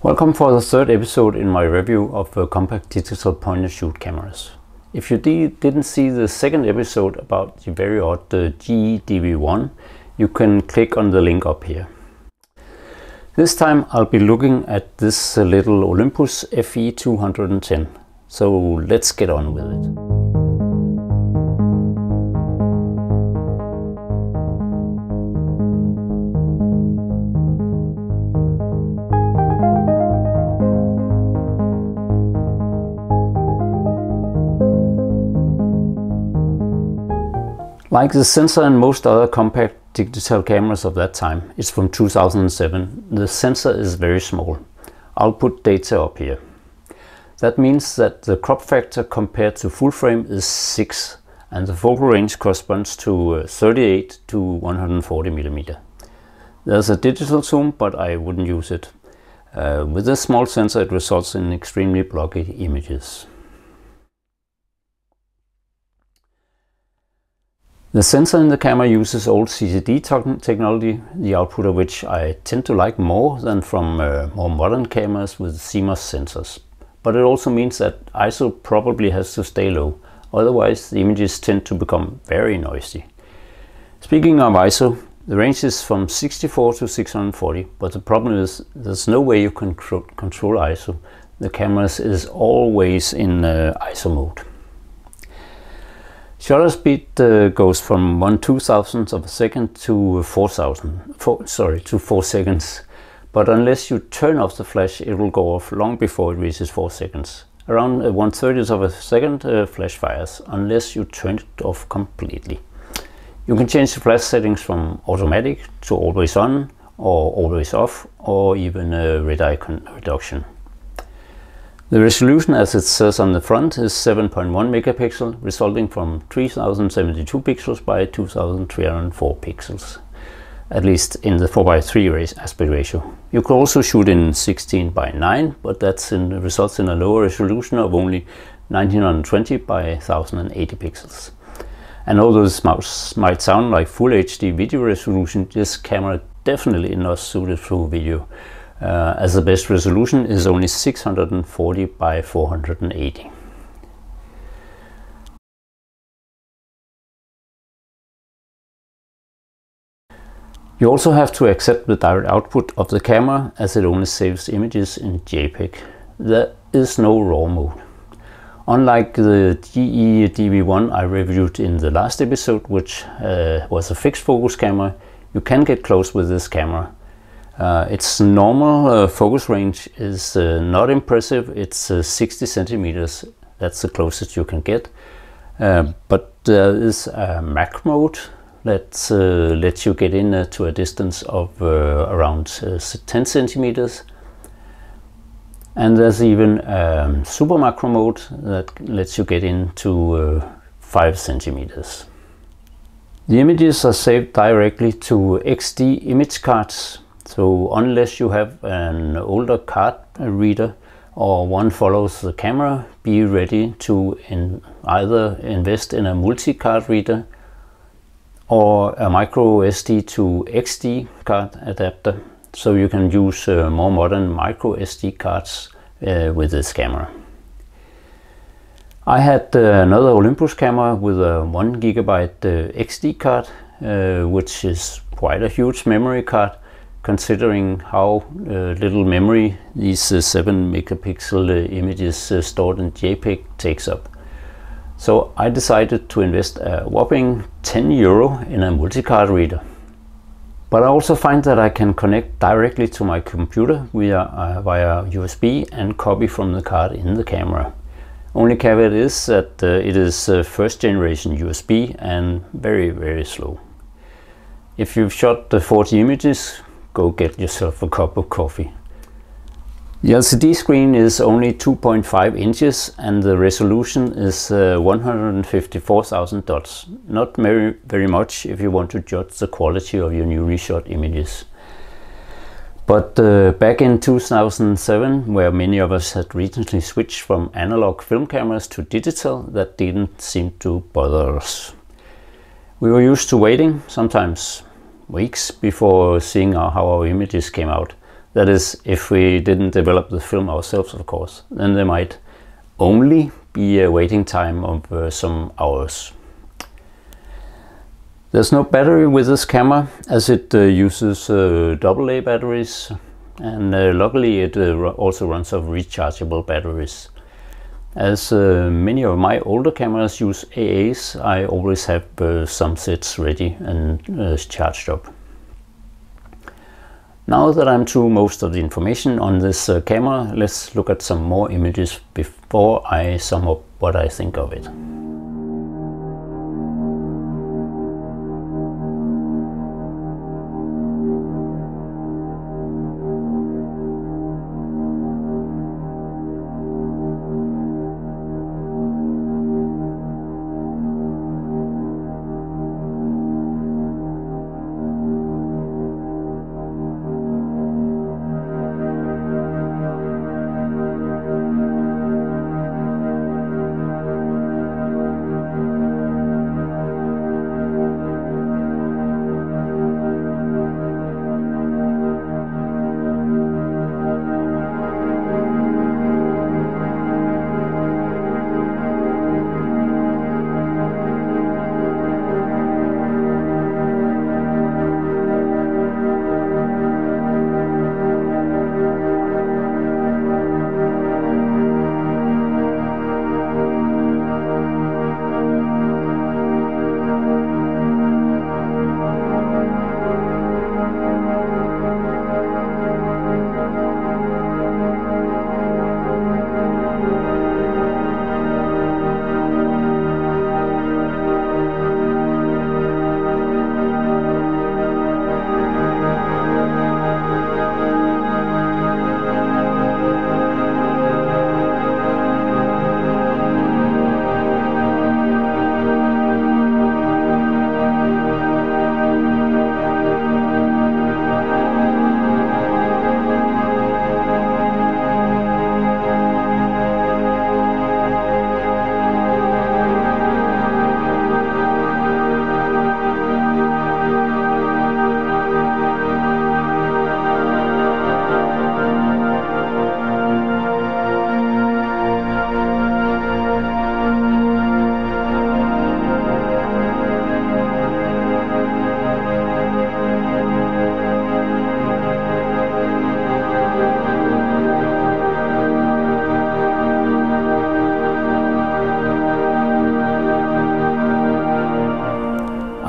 Welcome for the third episode in my review of compact digital point-and-shoot cameras. If you didn't see the second episode about the very odd GE DV1, you can click on the link up here. This time I'll be looking at this little Olympus FE-210, so let's get on with it. Like the sensor and most other compact digital cameras of that time, it's from 2007, the sensor is very small. I'll put data up here. That means that the crop factor compared to full frame is 6 and the focal range corresponds to 38 to 140 mm. There's a digital zoom, but I wouldn't use it. With this small sensor it results in extremely blocky images. The sensor in the camera uses old CCD technology, the output of which I tend to like more than from more modern cameras with CMOS sensors. But it also means that ISO probably has to stay low, otherwise the images tend to become very noisy. Speaking of ISO, the range is from 64 to 640, but the problem is there's no way you can control ISO. The camera is always in ISO mode. Shutter speed goes from 1/2000th of a second to 4 seconds. But unless you turn off the flash, it will go off long before it reaches 4 seconds. Around 1/30th of a second flash fires, unless you turn it off completely. You can change the flash settings from automatic to always on or always off, or even red icon reduction. The resolution, as it says on the front, is 7.1 megapixel, resulting from 3072 pixels by 2304 pixels, at least in the 4:3 aspect ratio. You could also shoot in 16:9, but that results in a lower resolution of only 1920 by 1080 pixels. And although this might sound like full HD video resolution, this camera definitely not suited for video. As the best resolution is only 640 by 480. You also have to accept the direct output of the camera, as it only saves images in JPEG. There is no RAW mode. Unlike the GE DV1 I reviewed in the last episode, which was a fixed focus camera, you can get close with this camera. Its normal focus range is not impressive. It's 60 centimeters. That's the closest you can get. But there is a macro mode that lets you get in to a distance of around 10 centimeters. And there's even a super macro mode that lets you get into 5 centimeters. The images are saved directly to XD image cards. So unless you have an older card reader or one follows the camera, be ready to either invest in a multi-card reader or a micro SD to XD card adapter, so you can use more modern micro SD cards with this camera. I had another Olympus camera with a 1 GB XD card, which is quite a huge memory card, considering how little memory these 7 megapixel images stored in JPEG takes up. So I decided to invest a whopping €10 in a multi-card reader. But I also find that I can connect directly to my computer via USB and copy from the card in the camera. Only caveat is that it is first generation USB and very, very slow. If you've shot the 40 images, go get yourself a cup of coffee. The LCD screen is only 2.5 inches and the resolution is 154,000 dots. Not very much if you want to judge the quality of your newly shot images. But back in 2007, where many of us had recently switched from analog film cameras to digital, that didn't seem to bother us. We were used to waiting, sometimes weeks, before seeing how our images came out. That is, if we didn't develop the film ourselves, of course, then there might only be a waiting time of some hours. There's no battery with this camera, as it uses AA batteries, and luckily it also runs off rechargeable batteries. As many of my older cameras use AAs, I always have some sets ready and charged up. Now that I'm through most of the information on this camera, let's look at some more images before I sum up what I think of it.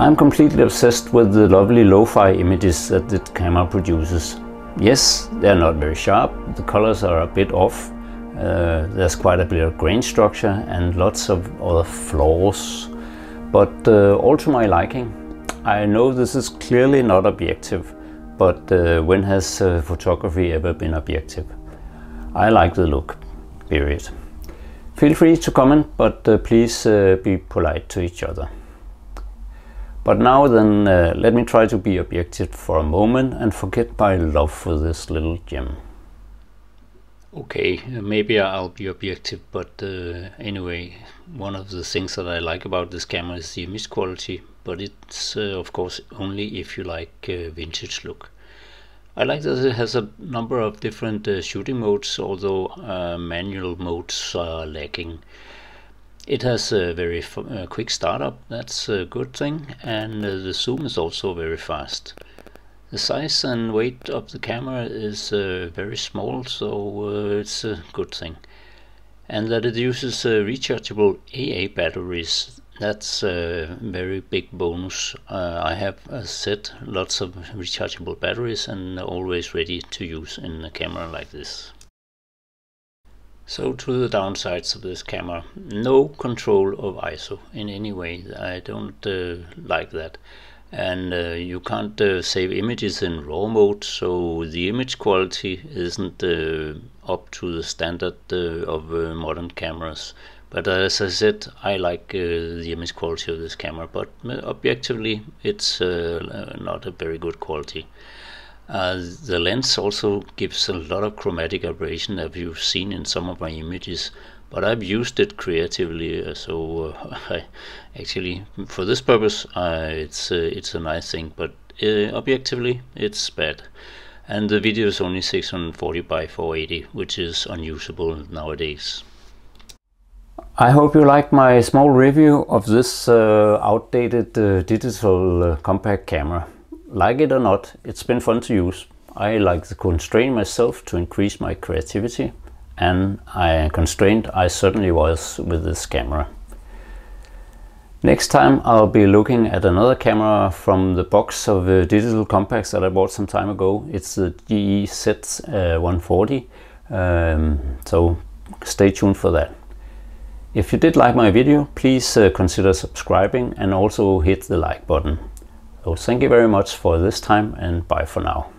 I'm completely obsessed with the lovely lo-fi images that the camera produces. Yes, they're not very sharp, the colors are a bit off, there's quite a bit of grain structure and lots of other flaws, but all to my liking. I know this is clearly not objective, but when has photography ever been objective? I like the look, period. Feel free to comment, but please be polite to each other. But now then, let me try to be objective for a moment and forget my love for this little gem. Okay, maybe I'll be objective, but anyway, one of the things that I like about this camera is the image quality, but it's of course only if you like vintage look. I like that it has a number of different shooting modes, although manual modes are lacking. It has a very quick startup, that's a good thing, and the zoom is also very fast. The size and weight of the camera is very small, so it's a good thing. And that it uses rechargeable AA batteries, that's a very big bonus. I have, as said, lots of rechargeable batteries and always ready to use in a camera like this. So to the downsides of this camera: no control of ISO in any way. I don't like that. And you can't save images in RAW mode, so the image quality isn't up to the standard of modern cameras. But as I said, I like the image quality of this camera, but objectively it's not a very good quality. The lens also gives a lot of chromatic aberration, as you've seen in some of my images, but I've used it creatively, so I actually, for this purpose, it's a nice thing, but objectively it's bad. and the video is only 640 by 480, which is unusable nowadays. I hope you liked my small review of this outdated digital compact camera. Like it or not, it's been fun to use. I like to constrain myself to increase my creativity, and constrained I certainly was with this camera. Next time I'll be looking at another camera from the box of digital compacts that I bought some time ago. It's the GE Z140, so stay tuned for that. If you did like my video, please consider subscribing and also hit the like button. So thank you very much for this time, and bye for now.